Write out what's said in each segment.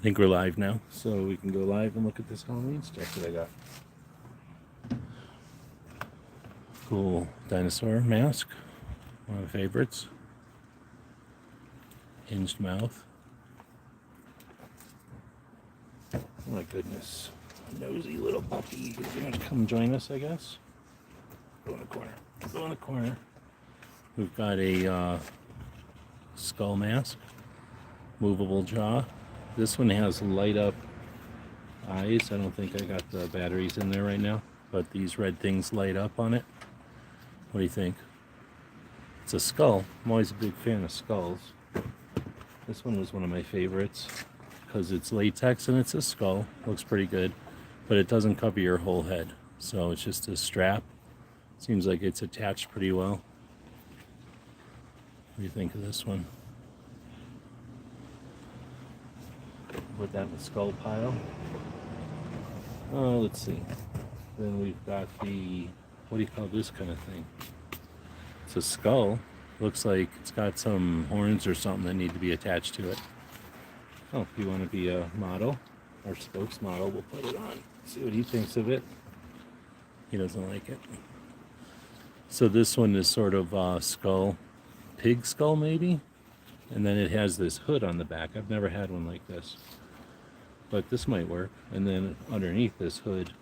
think we're live now, so we can go live and look at this Halloween stuff that I got. Cool dinosaur mask, one of my favorites. Hinged mouth. Oh my goodness. Nosy little puppy. He's going to come join us, I guess. Go in the corner. Go in the corner. We've got a skull mask. Movable jaw. This one has light up eyes. I don't think I got the batteries in there right now, but these red things light up on it. What do you think? It's a skull. I'm always a big fan of skulls. This one was one of my favorites because it's latex and it's a skull. Looks pretty good, but it doesn't cover your whole head. So it's just a strap. Seems like it's attached pretty well. What do you think of this one? Put that in the skull pile. Let's see. Then we've got the, what do you call this kind of thing? It's a skull. Looks like it's got some horns or something that need to be attached to it. Oh, if you want to be a model or spokesmodel, we'll put it on. See what he thinks of it. He doesn't like it. So this one is sort of skull, pig skull maybe? And then it has this hood on the back. I've never had one like this, but this might work. And then underneath this hood,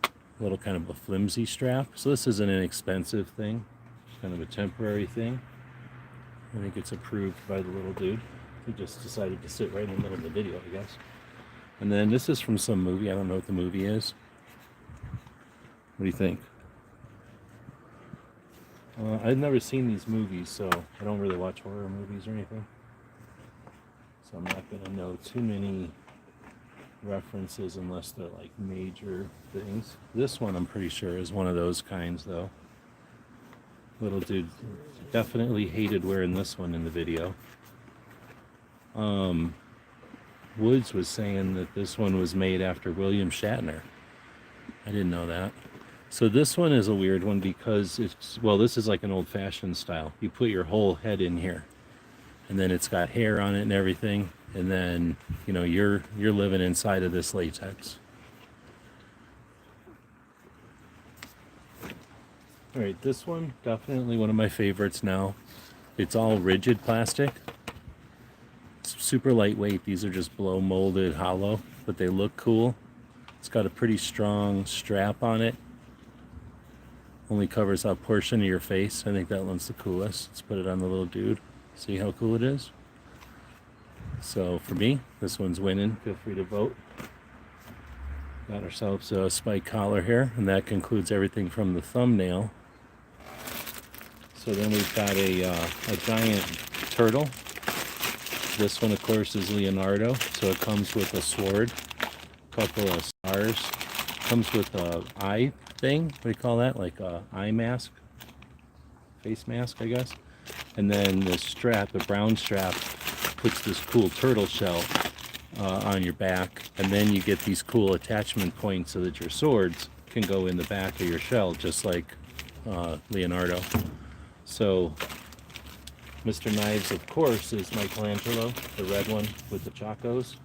a little kind of a flimsy strap. So this is an inexpensive thing, kind of a temporary thing. I think it's approved by the little dude. He just decided to sit right in the middle of the video, I guess. And then this is from some movie. I don't know what the movie is. What do you think? I've never seen these movies, so I don't really watch horror movies or anything. So I'm not going to know too many references unless they're like major things. This one I'm pretty sure is one of those kinds though. Little dude definitely hated wearing this one in the video. Woods was saying that this one was made after William Shatner. I didn't know that. So this one is a weird one because it's, well, this is like an old-fashioned style. You put your whole head in here, and then it's got hair on it and everything, and then, you know, you're living inside of this latex. All right, this one, definitely one of my favorites now. It's all rigid plastic. It's super lightweight. These are just blow molded hollow, but they look cool. It's got a pretty strong strap on it. Only covers a portion of your face. I think that one's the coolest. Let's put it on the little dude. See how cool it is? So for me, this one's winning. Feel free to vote. Got ourselves a spike collar here, and that concludes everything from the thumbnail. So then we've got a giant turtle. This one, of course, is Leonardo. So it comes with a sword, a couple of stars. Comes with a eye thing. What do you call that? Like a eye mask, face mask, I guess. And then this strap, the brown strap, puts this cool turtle shell on your back, and then you get these cool attachment points so that your swords can go in the back of your shell, just like Leonardo. So Mr. Knives, of course, is Michelangelo, the red one with the chacos.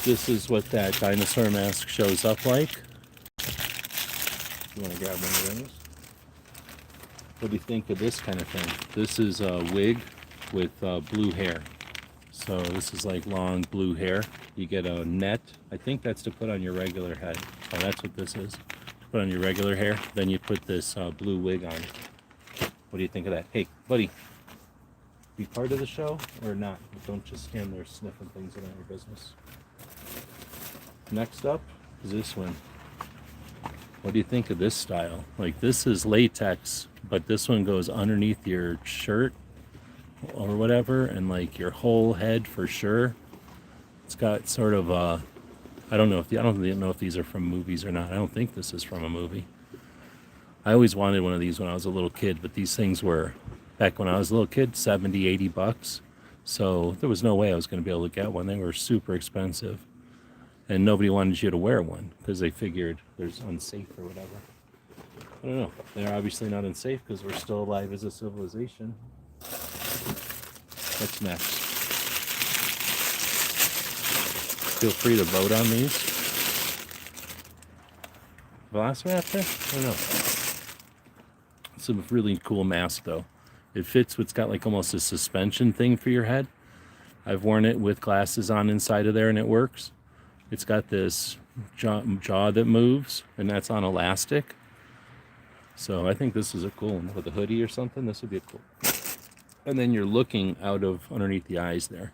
This is what that dinosaur mask shows up like. You want to grab one of those? What do you think of this kind of thing? This is a wig with blue hair. So this is like long blue hair. You get a net. I think that's to put on your regular head. Oh, that's what this is. Put on your regular hair. Then you put this blue wig on. What do you think of that? Hey, buddy. Be part of the show or not? Don't just stand there sniffing things that aren't your business. Next up is this one. What do you think of this style? Like, this is latex, but this one goes underneath your shirt or whatever, and like your whole head for sure. It's got sort of I don't even know if these are from movies or not. I don't think this is from a movie. I always wanted one of these when I was a little kid, but these things were, back when I was a little kid, 70, 80 bucks. So there was no way I was going to be able to get one. They were super expensive. And nobody wanted you to wear one because they figured there's unsafe or whatever. I don't know. They're obviously not unsafe because we're still alive as a civilization. What's next? Feel free to vote on these. Velociraptor? I don't know. It's a really cool mask though. It fits what's got like almost a suspension thing for your head. I've worn it with glasses on inside of there and it works. It's got this jaw that moves and that's on elastic. So I think this is a cool one with a hoodie or something. This would be a cool. And then you're looking out of underneath the eyes there.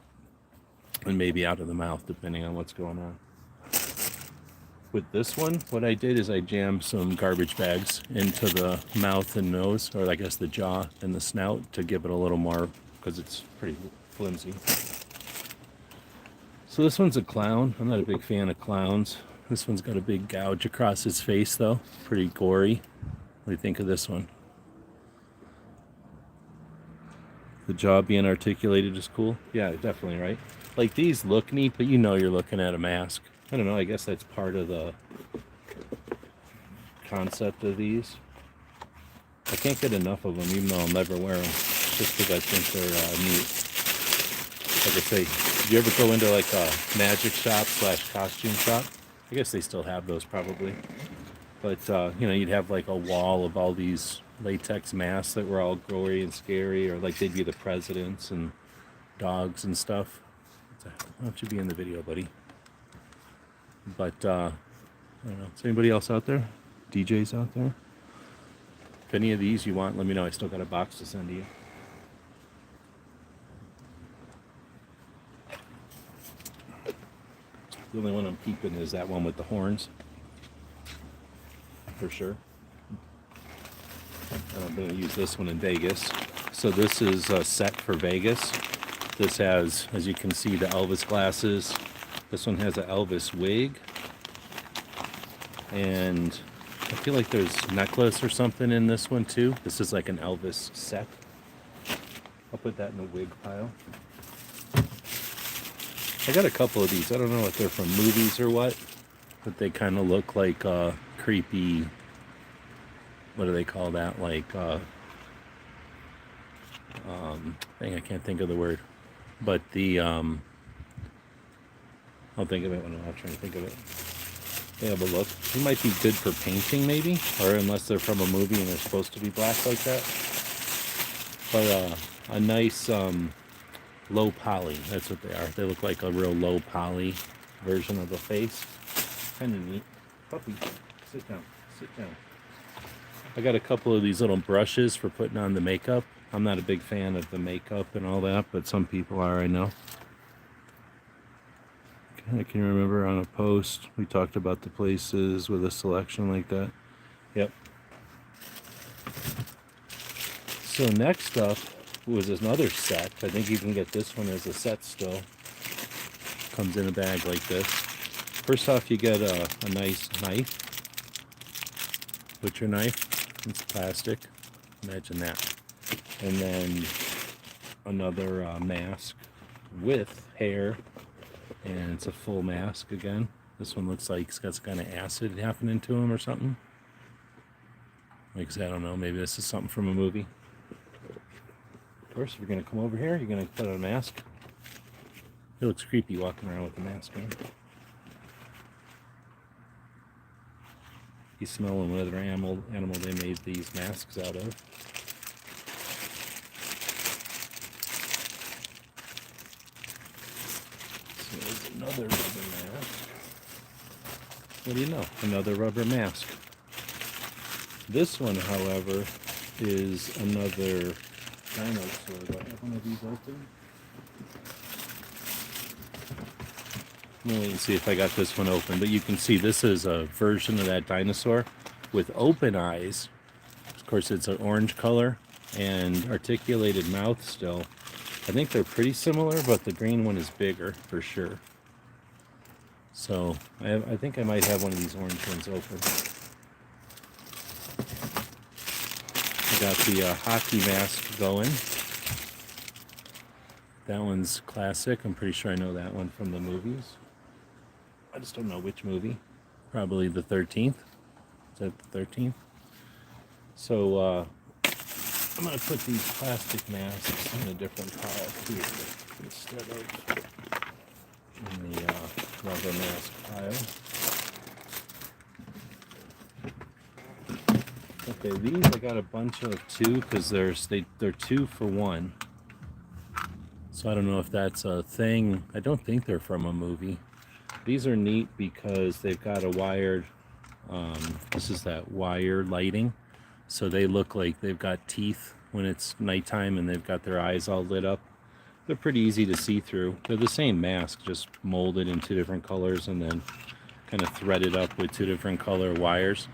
And maybe out of the mouth, depending on what's going on. With this one, what I did is I jammed some garbage bags into the mouth and nose, or I guess the jaw and the snout to give it a little more, because it's pretty flimsy. So this one's a clown. I'm not a big fan of clowns. This one's got a big gouge across his face though. Pretty gory. What do you think of this one? The jaw being articulated is cool. Yeah, definitely, right? Like these look neat, but you know you're looking at a mask. I don't know, I guess that's part of the concept of these. I can't get enough of them, even though I'll never wear them, just because I think they're neat. Like I say, do you ever go into like a magic shop / costume shop? I guess they still have those probably. But, you know, you'd have like a wall of all these latex masks that were all gory and scary, or like they'd be the presidents and dogs and stuff. Why don't you be in the video, buddy? But, I don't know. Is anybody else out there? DJs out there? If any of these you want, let me know. I still got a box to send to you. The only one I'm keeping is that one with the horns. For sure. I'm going to use this one in Vegas. So this is a set for Vegas. This has, as you can see, the Elvis glasses. This one has an Elvis wig. And I feel like there's a necklace or something in this one too. This is like an Elvis set. I'll put that in the wig pile. I got a couple of these. I don't know if they're from movies or what, but they kind of look like creepy, what do they call that? Like, I can't think of the word. But the, I'll think of it when I'm trying to think of it. They have a look. They might be good for painting maybe, or unless they're from a movie and they're supposed to be black like that. But a nice low poly, that's what they are. They look like a real low poly version of the face. Kind of neat. Puppy, sit down, sit down. I got a couple of these little brushes for putting on the makeup. I'm not a big fan of the makeup and all that, but some people are, I know. I can remember on a post we talked about the places with a selection like that. Yep. So next up was another set. I think you can get this one as a set still. Comes in a bag like this. First off, you get a nice knife. Butcher knife. It's plastic. Imagine that. And then another mask with hair. And it's a full mask again. This one looks like it's got some kind of acid happening to him or something. Like I said, I don't know. Maybe this is something from a movie. Of course, if you're going to come over here, you're going to put on a mask. It looks creepy walking around with the mask on. You smell whatever animal they made these masks out of. So there's another rubber mask. What do you know? Another rubber mask. This one, however, is another dinosaur. Do I have one of these open? Let me wait and see if I got this one open. But you can see this is a version of that dinosaur with open eyes. Of course, it's an orange color and articulated mouth still. I think they're pretty similar, but the green one is bigger for sure. So I think I might have one of these orange ones open. I got the hockey mask going. That one's classic. I'm pretty sure I know that one from the movies. I just don't know which movie. Probably the 13th. Is that the 13th? So I'm going to put these plastic masks in a different pile here instead of in the rubber mask pile. Okay, these I got a bunch of too because they're 2 for 1. So I don't know if that's a thing. I don't think they're from a movie. These are neat because they've got a wired, this is that wire lighting. So they look like they've got teeth when it's nighttime and they've got their eyes all lit up. They're pretty easy to see through. They're the same mask, just molded in 2 different colors and then kind of threaded up with 2 different color wires.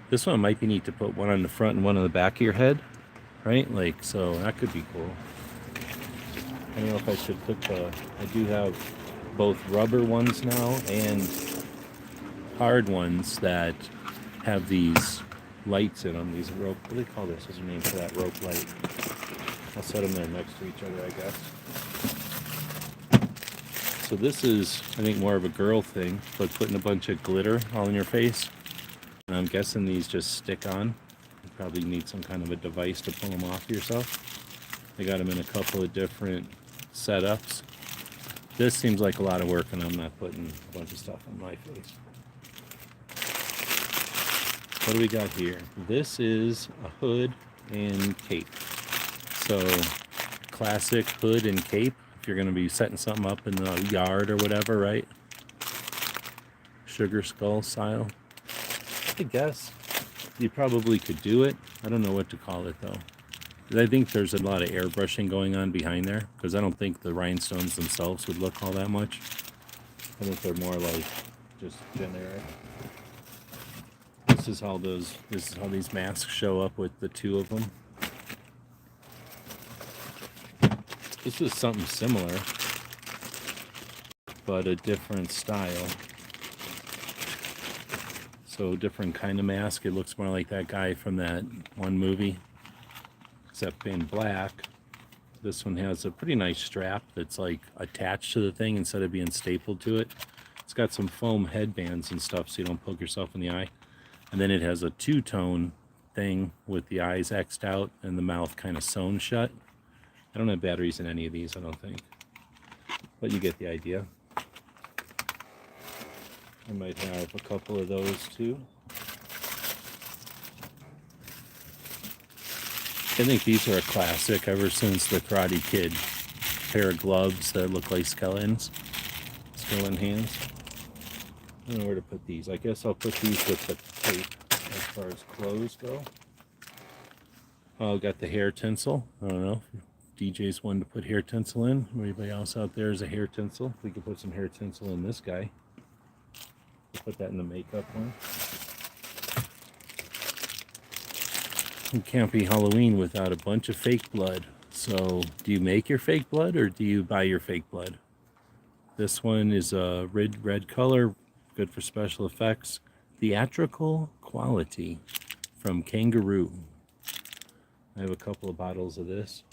This one might be neat to put one on the front and one on the back of your head, right? Like, so that could be cool. I don't know if I should put I do have both rubber ones now and hard ones that have these lights in them, these rope, what do they call this? What's the name for that rope light? I'll set them there next to each other, I guess. So this is, I think, more of a girl thing, but putting a bunch of glitter all in your face. And I'm guessing these just stick on. You probably need some kind of a device to pull them off yourself. I got them in a couple of different setups. This seems like a lot of work and I'm not putting a bunch of stuff on my face. What do we got here? This is a hood and cape. So classic hood and cape if you're going to be setting something up in the yard or whatever, right? Sugar skull style. I guess you probably could do it. I don't know what to call it though. I think there's a lot of airbrushing going on behind there because I don't think the rhinestones themselves would look all that much. I think they're more like just generic. This is how these masks show up with the 2 of them. This is something similar, but a different style. So different kind of mask. It looks more like that guy from that one movie, except in black. This one has a pretty nice strap that's like attached to the thing instead of being stapled to it. It's got some foam headbands and stuff so you don't poke yourself in the eye. And then it has a 2-tone thing with the eyes X'd out and the mouth kind of sewn shut. I don't have batteries in any of these, I don't think. But you get the idea. I might have a couple of those too. I think these are a classic ever since the Karate Kid. Pair of gloves that look like skeletons. Skeleton hands. I don't know where to put these. I guess I'll put these with the tape as far as clothes go. Oh, got the hair tinsel. I don't know if DJ's one to put hair tinsel in. Anybody else out there is a hair tinsel. We could put some hair tinsel in this guy. Put that in the makeup one. It can't be Halloween without a bunch of fake blood. So, do you make your fake blood or do you buy your fake blood? This one is a red color, good for special effects. Theatrical quality from Kangaroo. I have a couple of bottles of this.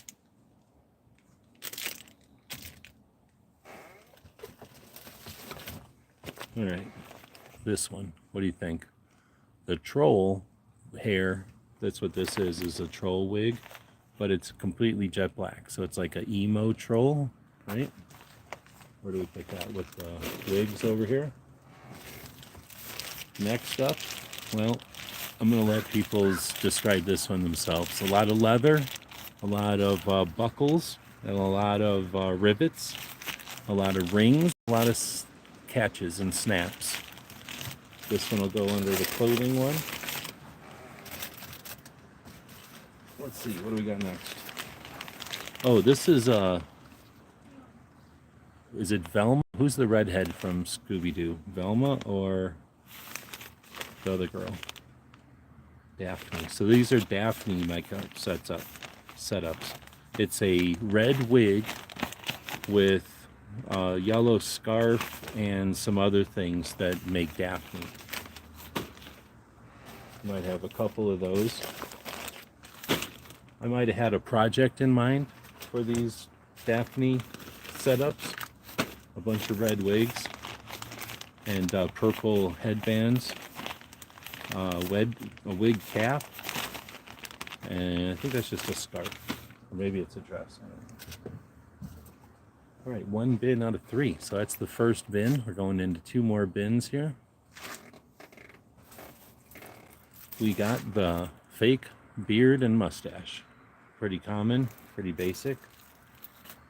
All right. This one, what do you think? The troll hair, that's what this is a troll wig, but it's completely jet black. So it's like an emo troll, right? Where do we put that with the wigs over here? Next up, well, I'm going to let people describe this one themselves. A lot of leather, a lot of buckles, and a lot of rivets, a lot of rings, a lot of catches and snaps. This one will go under the clothing one. Let's see, what do we got next? Oh, this is it Velma? Who's the redhead from Scooby-Doo? Velma or the other girl? Daphne. So these are Daphne makeup setups. It's a red wig with a yellow scarf and some other things that make Daphne. Might have a couple of those. I might have had a project in mind for these Daphne setups. A bunch of red wigs and purple headbands, a wig cap, And I think that's just a scarf. Or maybe it's a dress. I don't know. All right, 1 bin out of 3. So that's the first bin. We're going into 2 more bins here. We got the fake beard and mustache. Pretty common, pretty basic.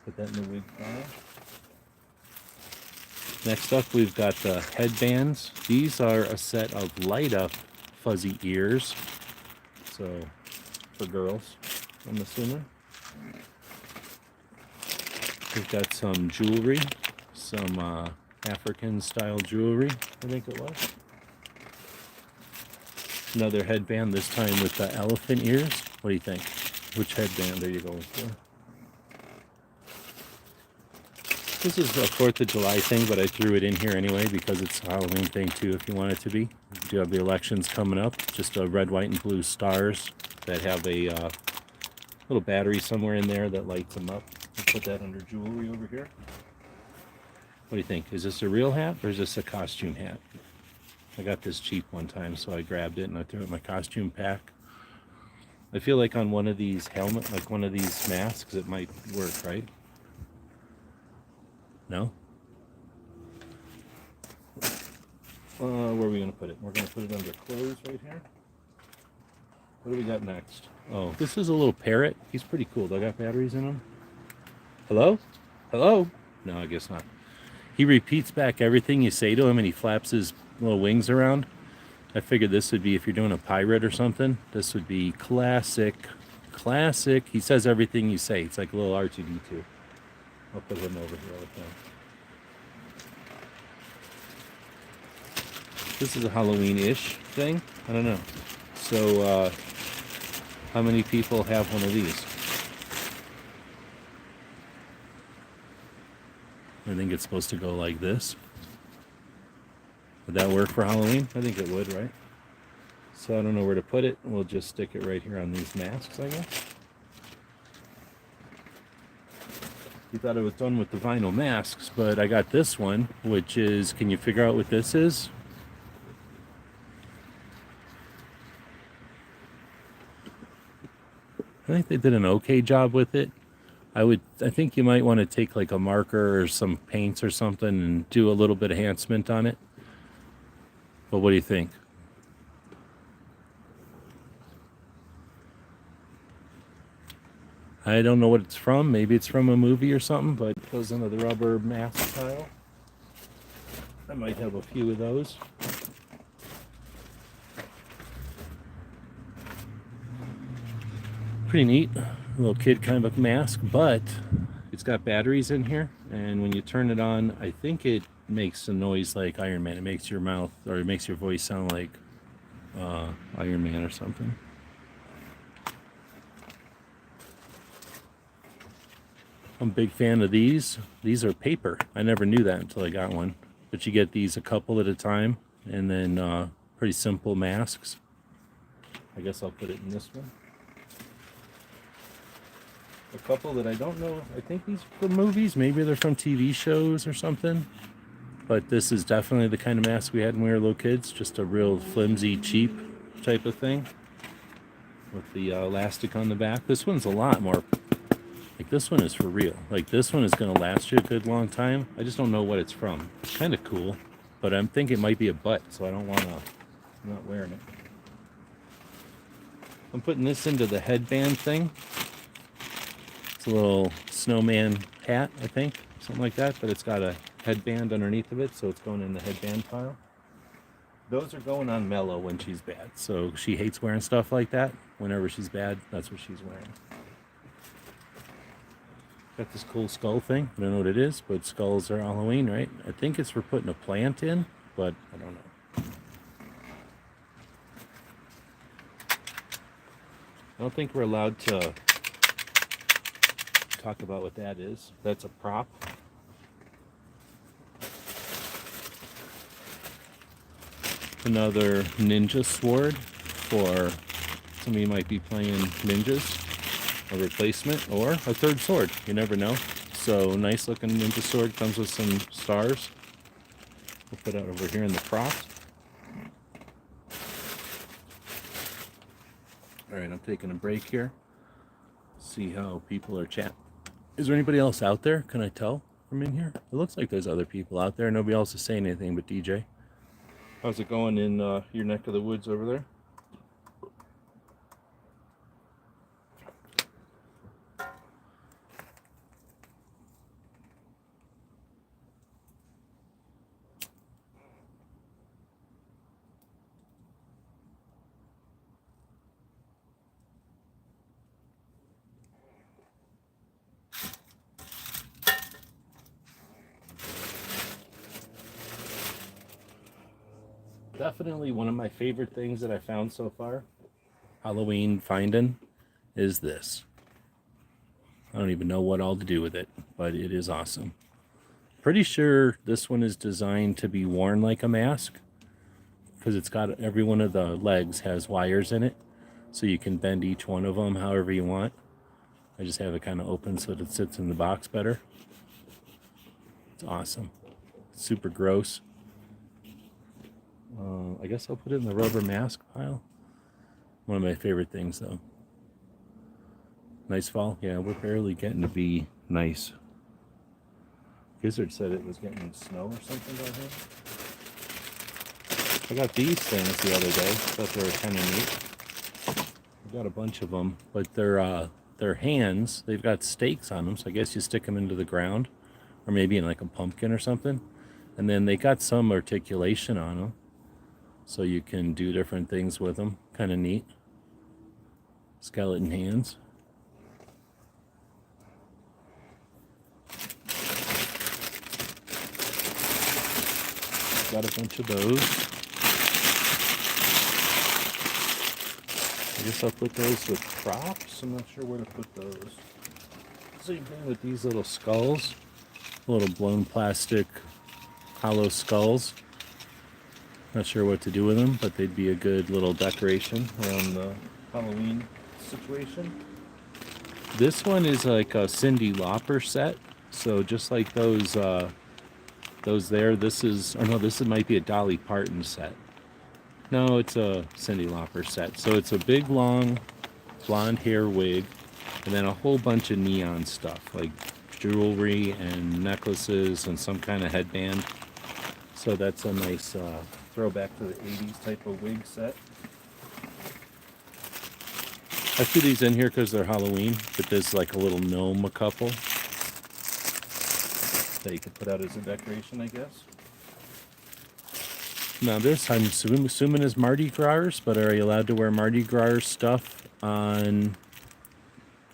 Put that in the wig pile. Next up, we've got the headbands. These are a set of light up fuzzy ears. So, for girls, I'm assuming. We've got some jewelry, some African style jewelry, I think it was. Another headband, this time with the elephant ears. What do you think? Which headband are you going for? This is a 4th of July thing, but I threw it in here anyway because it's a Halloween thing too if you want it to be. We do have the elections coming up. Just red, white, and blue stars that have a little battery somewhere in there that lights them up. We'll put that under jewelry over here. What do you think? Is this a real hat or is this a costume hat? I got this cheap one time, so I grabbed it and I threw it in my costume pack. I feel like on one of these helmets, like one of these masks, it might work, right? No? Where are we going to put it? We're going to put it under clothes right here. What do we got next? Oh, this is a little parrot. He's pretty cool. Do I got batteries in him? Hello? Hello? No, I guess not. He repeats back everything you say to him and he flaps his little wings around. I figured this would be, if you're doing a pirate or something, this would be classic. Classic. He says everything you say. It's like a little R2-D2. I'll put him over here with him. This is a Halloween-ish thing. I don't know. So, how many people have one of these? I think it's supposed to go like this. Would that work for Halloween? I think it would, right? So I don't know where to put it. We'll just stick it right here on these masks, I guess. You thought I was done with the vinyl masks, but I got this one, which is, can you figure out what this is? I think they did an okay job with it. I think you might want to take like a marker or some paints or something and do a little bit of enhancement on it. But what do you think? I don't know what it's from. Maybe it's from a movie or something, but it goes into the rubber mask pile. I might have a few of those. Pretty neat. A little kid kind of a mask, but it's got batteries in here, and when you turn it on, I think it makes a noise like Iron Man. It makes your mouth, or it makes your voice sound like Iron Man or something. I'm a big fan of these. These are paper. I never knew that until I got one. But you get these a couple at a time, and then pretty simple masks. I guess I'll put it in this one. A couple that I don't know. I think these are from movies. Maybe they're from TV shows or something. But this is definitely the kind of mask we had when we were little kids. Just a real flimsy, cheap type of thing. With the elastic on the back. This one's a lot more... Like, this one is for real. Like, this one is going to last you a good long time. I just don't know what it's from. It's kind of cool. But I'm thinking it might be a butt, so I don't want to... I'm not wearing it. I'm putting this into the headband thing. It's a little snowman hat, I think. Something like that. But it's got a headband underneath of it, so it's going in the headband pile. Those are going on Mellow when she's bad. So she hates wearing stuff like that. Whenever she's bad, that's what she's wearing. Got this cool skull thing. I don't know what it is, but skulls are Halloween, right? I think it's for putting a plant in, but I don't know. I don't think we're allowed to talk about what that is. That's a prop. Another ninja sword for some of you might be playing ninjas. A replacement or a third sword. You never know. So nice looking ninja sword. Comes with some stars. We'll put it over here in the props. All right, I'm taking a break here. See how people are chatting. Is there anybody else out there? Can I tell from in here? It looks like there's other people out there. Nobody else is saying anything but DJ. How's it going in your neck of the woods over there? Definitely one of my favorite things that I found so far, Halloween finding, is this. I don't even know what all to do with it, but it is awesome. Pretty sure this one is designed to be worn like a mask because it's got every one of the legs has wires in it, so you can bend each one of them however you want. I just have it kind of open so that it sits in the box better. It's awesome. It's super gross. I guess I'll put it in the rubber mask pile. One of my favorite things, though. Nice fall. Yeah, we're barely getting to be nice. Gizzard said it was getting snow or something down here. I got these things the other day. Thought they were kind of neat. I got a bunch of them, but they're hands. They've got stakes on them, so I guess you stick them into the ground, or maybe in like a pumpkin or something. And then they got some articulation on them, so you can do different things with them. Kind of neat. Skeleton hands. Got a bunch of those. I guess I'll put those with props. I'm not sure where to put those. Same thing with these little skulls. Little blown plastic hollow skulls. Not sure what to do with them, but they'd be a good little decoration around the Halloween situation. This one is like a Cyndi Lauper set. So just like those there, this might be a Dolly Parton set. No, it's a Cyndi Lauper set. So it's a big, long, blonde hair wig, and then a whole bunch of neon stuff, like jewelry and necklaces and some kind of headband. So that's a nice throwback to the 80s type of wig set. I threw these in here because they're Halloween, but there's like a little gnome, a couple that you could put out as a decoration, I guess. Now this, I'm assuming is Mardi Gras, but are you allowed to wear Mardi Gras stuff on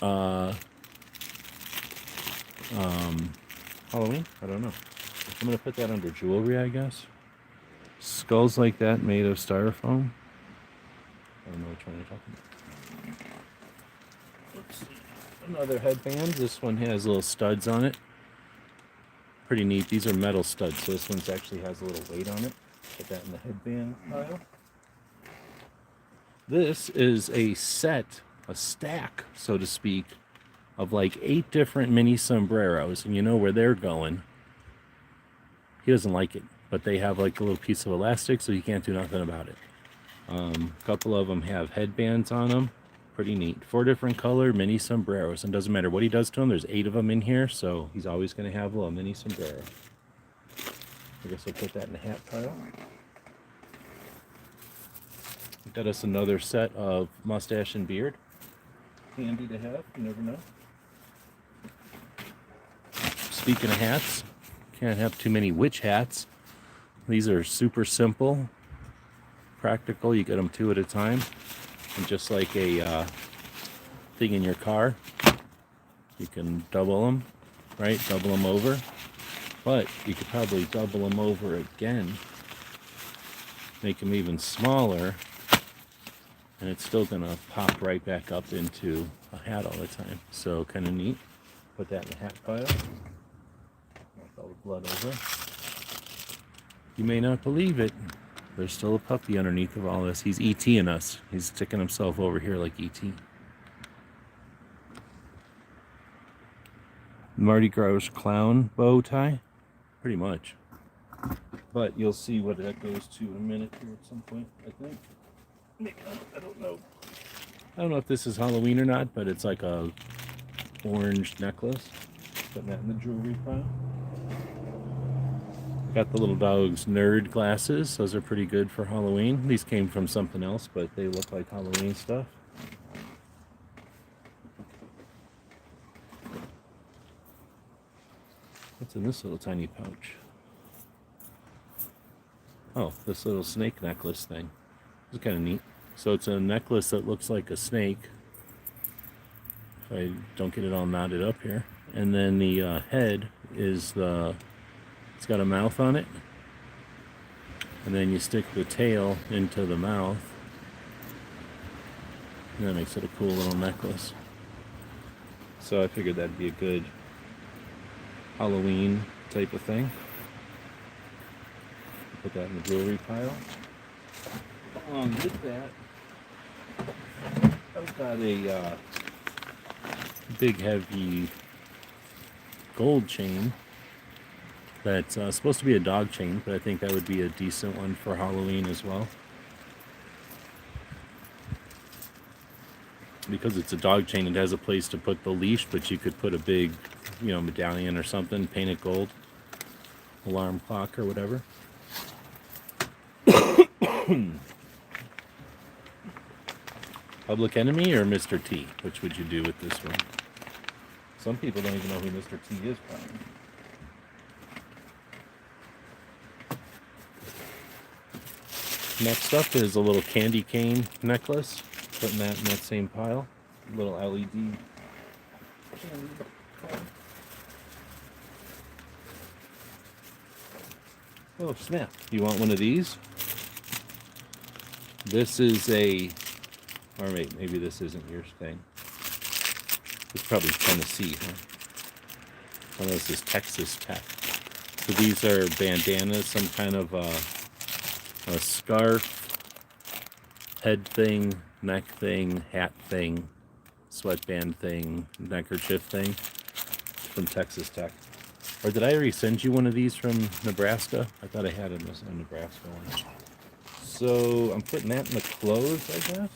Halloween? I don't know. I'm going to put that under jewelry, I guess. Skulls like that made of styrofoam. I don't know which one you're talking about. Let's see. Another headband. This one has little studs on it. Pretty neat. These are metal studs, so this one actually has a little weight on it. Put that in the headband pile. This is a stack, so to speak, of like 8 different mini sombreros, and you know where they're going. He doesn't like it, but they have like a little piece of elastic, so you can't do nothing about it. A couple of them have headbands on them. Pretty neat. 4 different color mini sombreros, and doesn't matter what he does to them. There's 8 of them in here, so he's always going to have a little mini sombrero. I guess I'll put that in the hat pile. Got us another set of mustache and beard. Handy to have, you never know. Speaking of hats, can't have too many witch hats. These are super simple, practical. You get them 2 at a time. And just like a thing in your car, you can double them, right? Double them over. But you could probably double them over again, make them even smaller, and it's still gonna pop right back up into a hat all the time. So kind of neat. Put that in the hat pile. Knock all the blood over. You may not believe it. There's still a puppy underneath of all this. He's E.T.ing us. He's sticking himself over here like E.T. Mardi Gras clown bow tie. Pretty much. But you'll see what that goes to in a minute here at some point, I think. Maybe not, I don't know. I don't know if this is Halloween or not, but it's like a orange necklace. Putting that in the jewelry pile. Got the little dog's nerd glasses. Those are pretty good for Halloween. These came from something else, but they look like Halloween stuff. What's in this little tiny pouch? Oh, this little snake necklace thing. It's kind of neat. So it's a necklace that looks like a snake. If I don't get it all knotted up here. And then the head is it's got a mouth on it. And then you stick the tail into the mouth. And that makes it a cool little necklace. So I figured that'd be a good Halloween type of thing. Put that in the jewelry pile. Along with that, I've got a big heavy gold chain that's supposed to be a dog chain, but I think that would be a decent one for Halloween as well. Because it's a dog chain, it has a place to put the leash, but you could put a big, medallion or something, paint it gold, alarm clock or whatever. Public Enemy or Mr. T? Which would you do with this one? Some people don't even know who Mr. T is, probably. Next up is a little candy cane necklace. Putting that in that same pile. A little LED candy cane. Oh, snap. You want one of these? This is or maybe this isn't your thing. It's probably Tennessee, huh? Oh, this is Texas Tech. So these are bandanas, some kind of a scarf, head thing, neck thing, hat thing, sweatband thing, neckerchief thing from Texas Tech. Or did I already send you one of these from Nebraska? I thought I had a Nebraska one. So I'm putting that in the clothes, I guess.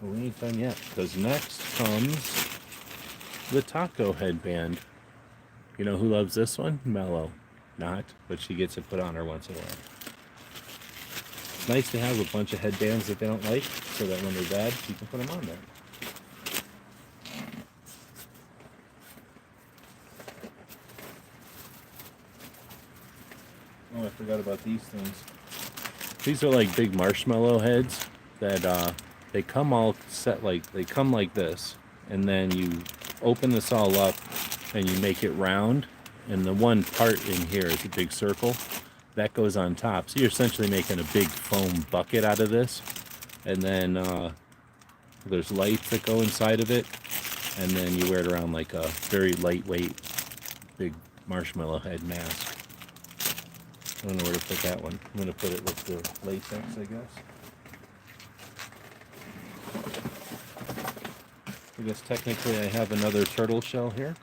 Well, we ain't done yet, because next comes the taco headband. You know who loves this one? Mello. Not, but she gets it put on her once in a while. It's nice to have a bunch of headbands that they don't like, so that when they're bad, you can put them on there. Oh, I forgot about these things. These are like big marshmallow heads that they come all set they come like this, and then you open this all up and you make it round, and the one part in here is a big circle that goes on top. So you're essentially making a big foam bucket out of this, and then there's lights that go inside of it, and then you wear it around like a very lightweight big marshmallow head mask. I don't know where to put that one. I'm going to put it with the latex, I guess. I guess technically I have another turtle shell here.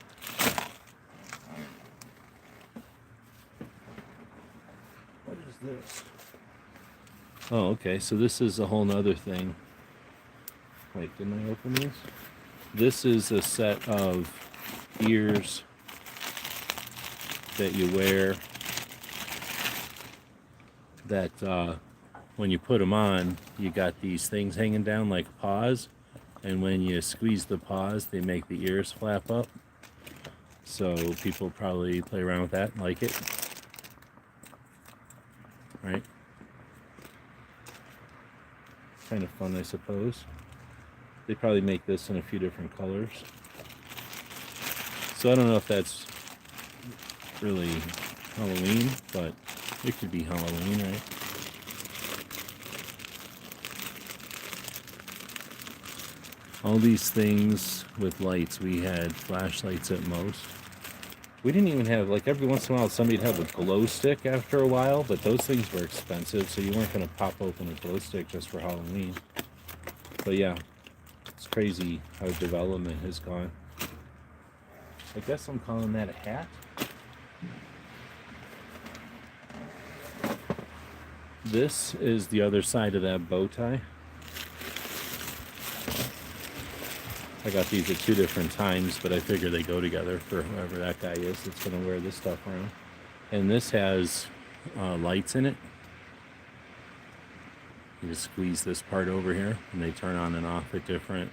What is this? Oh, okay, so this is a whole nother thing. Wait, didn't I open these? This is a set of ears that you wear that when you put them on, you got these things hanging down like paws, and when you squeeze the paws, they make the ears flap up. So people probably play around with that and like it, right? Kind of fun, I suppose. They probably make this in a few different colors. So I don't know if that's really Halloween, but it could be Halloween, right? All these things with lights, we had flashlights at most. We didn't even have, like, every once in a while somebody'd have a glow stick after a while, but those things were expensive, so you weren't going to pop open a glow stick just for Halloween. But yeah, it's crazy how development has gone. I guess I'm calling that a hat. This is the other side of that bow tie. I got these at 2 different times, but I figure they go together for whoever that guy is that's going to wear this stuff around. And this has lights in it. You just squeeze this part over here, and they turn on and off at different,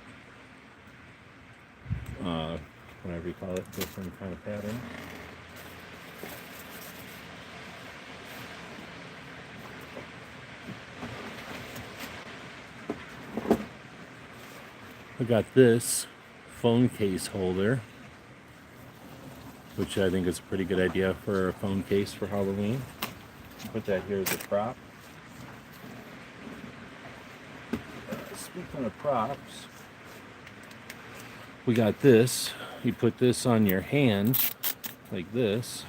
whatever you call it, different kind of pattern. I got this phone case holder, which I think is a pretty good idea for a phone case for Halloween. Put that here as a prop. Speaking of props, we got this. You put this on your hand, like this,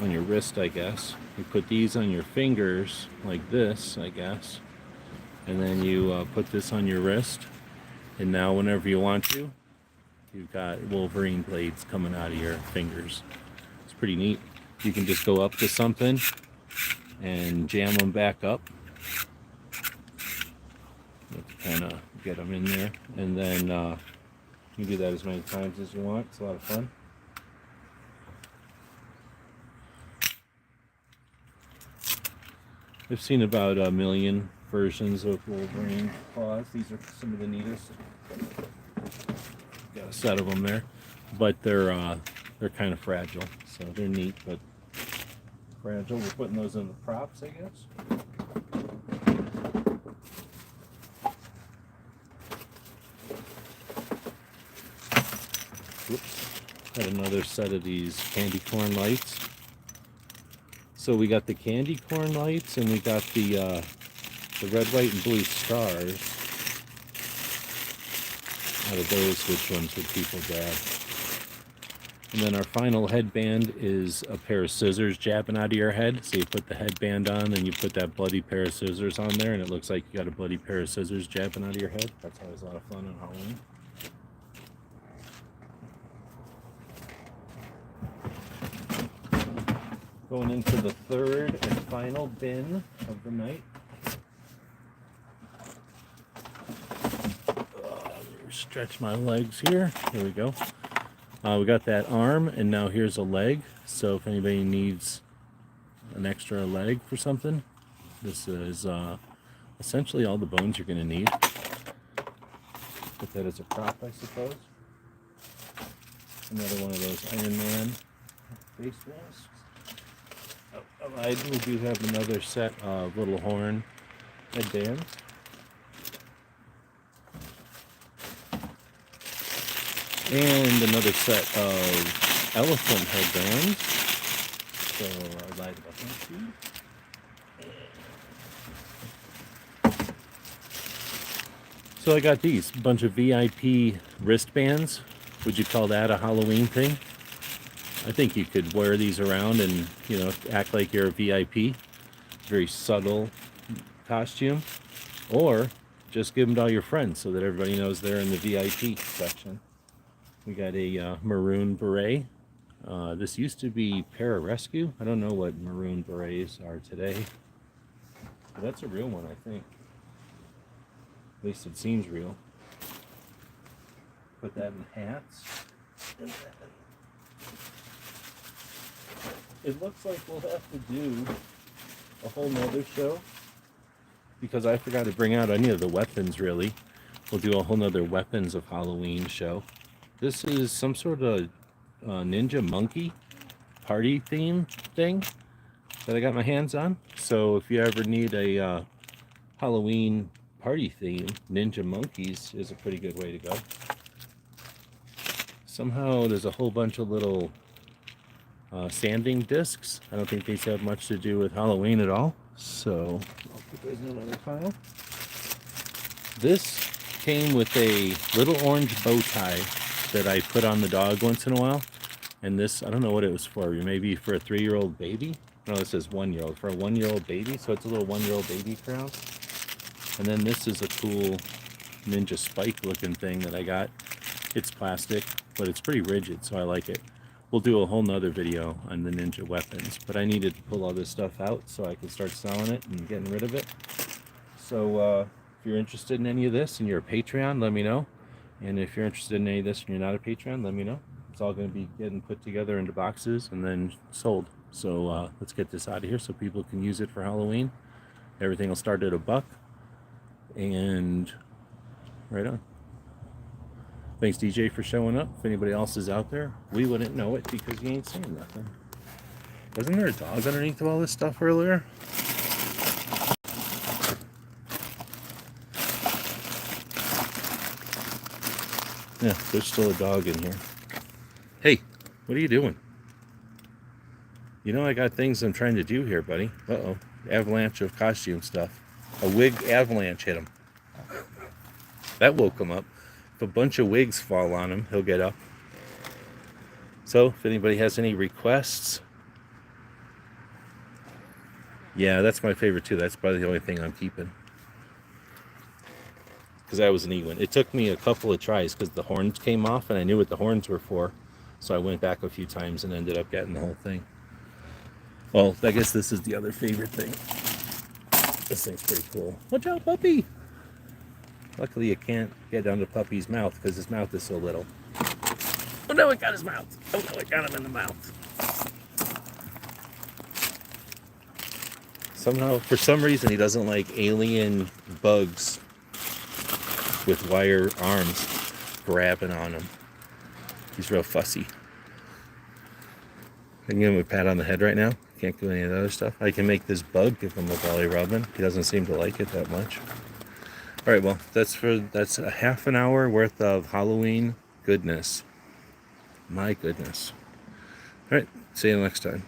on your wrist, I guess. You put these on your fingers, like this, I guess. And then you put this on your wrist. And now whenever you want to, you've got Wolverine blades coming out of your fingers. It's pretty neat. You can just go up to something and jam them back up. You have to kind of get them in there. And then you can do that as many times as you want. It's a lot of fun. I've seen about 1 million versions of Wolverine claws. These are some of the neatest. Got a set of them there, but they're kind of fragile, so they're neat but fragile. We're putting those in the props, I guess. Whoops! Got another set of these candy corn lights. So we got the candy corn lights, and we got the red, white, and blue stars. Out of those, which ones would people grab? And then our final headband is a pair of scissors jabbing out of your head. So you put the headband on, and you put that bloody pair of scissors on there, and it looks like you got a bloody pair of scissors jabbing out of your head. That's always a lot of fun on Halloween. Going into the third and final bin of the night. Stretch my legs here. Here we go. We got that arm, and now here's a leg. So if anybody needs an extra leg for something, this is essentially all the bones you're going to need. Put that as a prop, I suppose. Another one of those Iron Man face masks. We do have another set of little horn headbands. And another set of elephant headbands. So I lied about that too. So I got these, a bunch of VIP wristbands. Would you call that a Halloween thing? I think you could wear these around and, you know, act like you're a VIP. Very subtle costume. Or just give them to all your friends so that everybody knows they're in the VIP section. We got a maroon beret. This used to be Pararescue. I don't know what maroon berets are today. But that's a real one, I think. At least it seems real. Put that in hats. It looks like we'll have to do a whole nother show, because I forgot to bring out any of the weapons, really. We'll do a whole nother weapons of Halloween show. This is some sort of ninja monkey party theme thing that I got my hands on. So if you ever need a Halloween party theme, ninja monkeys is a pretty good way to go. Somehow there's a whole bunch of little sanding discs. I don't think these have much to do with Halloween at all. So I'll put those in another pile. This came with a little orange bow tie that I put on the dog once in a while. And this, I don't know what it was for. Maybe for a 3-year-old baby? No, this is 1-year-old. For a 1-year-old baby. So it's a little 1-year-old baby crown. And then this is a cool ninja spike looking thing that I got. It's plastic, but it's pretty rigid, so I like it. We'll do a whole nother video on the ninja weapons, but I needed to pull all this stuff out so I could start selling it and getting rid of it. So if you're interested in any of this and you're a Patreon, let me know. And if you're interested in any of this and you're not a Patreon, let me know. It's all going to be getting put together into boxes and then sold. So let's get this out of here so people can use it for Halloween. Everything will start at $1. And right on. Thanks, DJ, for showing up. If anybody else is out there, we wouldn't know it because you ain't saying nothing. Wasn't there a dog underneath all this stuff earlier? Yeah, there's still a dog in here. Hey, what are you doing? You know I got things I'm trying to do here, buddy. Uh-oh. Avalanche of costume stuff. A wig avalanche hit him. That woke him up. If a bunch of wigs fall on him, he'll get up. So, if anybody has any requests... Yeah, that's my favorite too. That's probably the only thing I'm keeping. Because I was an E one. It took me a couple of tries because the horns came off and I knew what the horns were for. So I went back a few times and ended up getting the whole thing. Well, I guess this is the other favorite thing. This thing's pretty cool. Watch out, puppy! Luckily you can't get down to puppy's mouth because his mouth is so little. Oh no, it got his mouth! Oh no, it got him in the mouth. Somehow, for some reason, he doesn't like alien bugs with wire arms grabbing on him. He's real fussy. I can give him a pat on the head right now. Can't do any of the other stuff. I can make this bug give him a belly rubbing. He doesn't seem to like it that much. All right, well, that's a half an hour worth of Halloween goodness. My goodness. All right, see you next time.